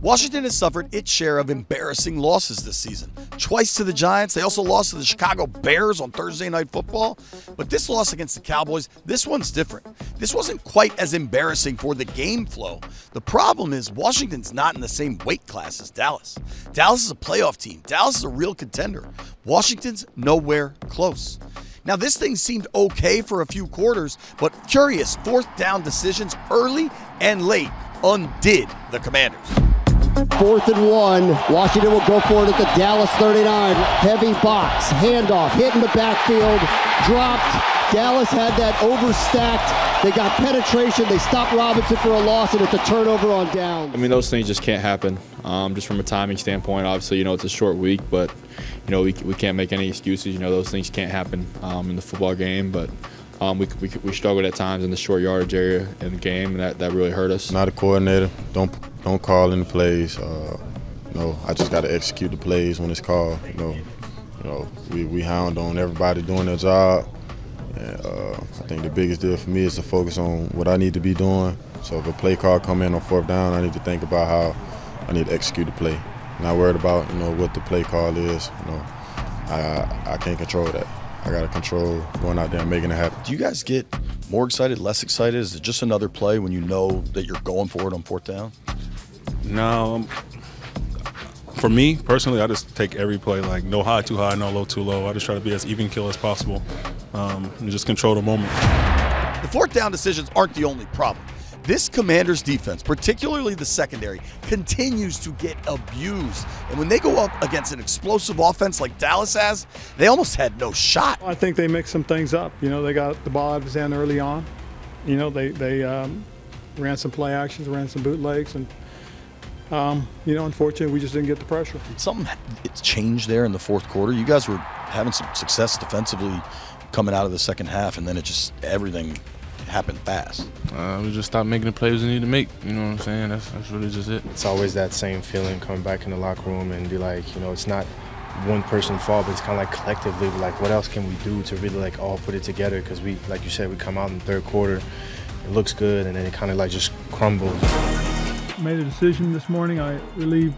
Washington has suffered its share of embarrassing losses this season. Twice to the Giants. They also lost to the Chicago Bears on Thursday Night Football. But this loss against the Cowboys, this one's different. This wasn't quite as embarrassing for the game flow. The problem is Washington's not in the same weight class as Dallas. Dallas is a playoff team. Dallas is a real contender. Washington's nowhere close. Now, this thing seemed okay for a few quarters, but curious fourth down decisions early and late undid the Commanders. 4th and 1. Washington will go for it at the Dallas 39. Heavy box, handoff, hit in the backfield, dropped. Dallas had that overstacked. They got penetration. They stopped Robinson for a loss, and it's a turnover on down. I mean, those things just can't happen. Just from a timing standpoint, obviously, it's a short week, but we can't make any excuses. Those things can't happen in the football game, but. We struggled at times in the short yardage area in the game, and that really hurt us. Not a coordinator. Don't call in the plays. I just got to execute the plays when it's called. We hound on everybody doing their job. And I think the biggest deal for me is to focus on what I need to be doing. So if a play call come in on 4th down, I need to think about how I need to execute the play. Not worried about what the play call is. I can't control that. I got to control going out there and making it happen. Do you guys get more excited, less excited? Is it just another play when you know that you're going for it on 4th down? No. For me, personally, I just take every play, like no high too high, no low too low. I just try to be as even kill as possible and just control the moment. The 4th down decisions aren't the only problem. This Commanders defense, particularly the secondary, continues to get abused. And when they go up against an explosive offense like Dallas has, they almost had no shot. I think they mixed some things up. They got the ball out of his hand early on. They ran some play actions, ran some bootlegs, and unfortunately, we just didn't get the pressure. It's changed there in the 4th quarter. You guys were having some success defensively coming out of the second half, and then everything happened fast. We just stopped making the plays we need to make. You know what I'm saying? That's really just it. It's always that same feeling coming back in the locker room and be like, it's not one person's fault, but it's kind of like collectively, like what else can we do to really all put it together? Because we, like you said, we come out in the 3rd quarter, it looks good, and then it kind of just crumbles. Made a decision this morning. I relieved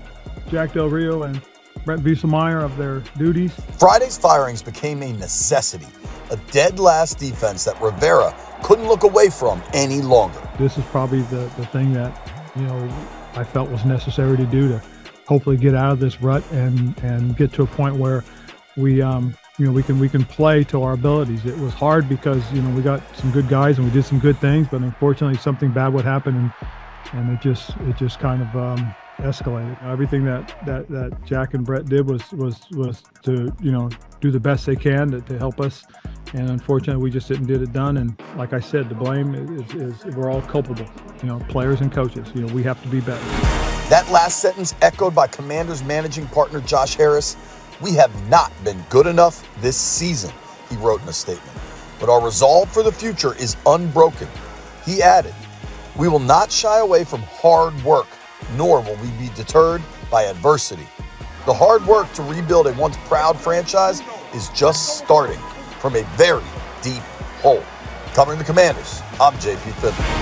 Jack Del Rio and Brett Wieselmeyer of their duties. Friday's firings became a necessity, a dead last defense that Rivera couldn't look away from any longer. This is probably the thing that, I felt was necessary to do to hopefully get out of this rut and get to a point where we can play to our abilities. It was hard because, we got some good guys and we did some good things, but unfortunately something bad would happen and it just kind of escalated. Everything that Jack and Brett did was to do the best they can to help us, and unfortunately we just didn't get it done. And like I said, the blame is we're all culpable, players and coaches. We have to be better. That last sentence echoed by Commanders managing partner Josh Harris. "We have not been good enough this season," he wrote in a statement. "But our resolve for the future is unbroken." He added, "We will not shy away from hard work, nor will we be deterred by adversity. The hard work to rebuild a once proud franchise is just starting from a very deep hole." Covering the Commanders, I'm JP Fiddler.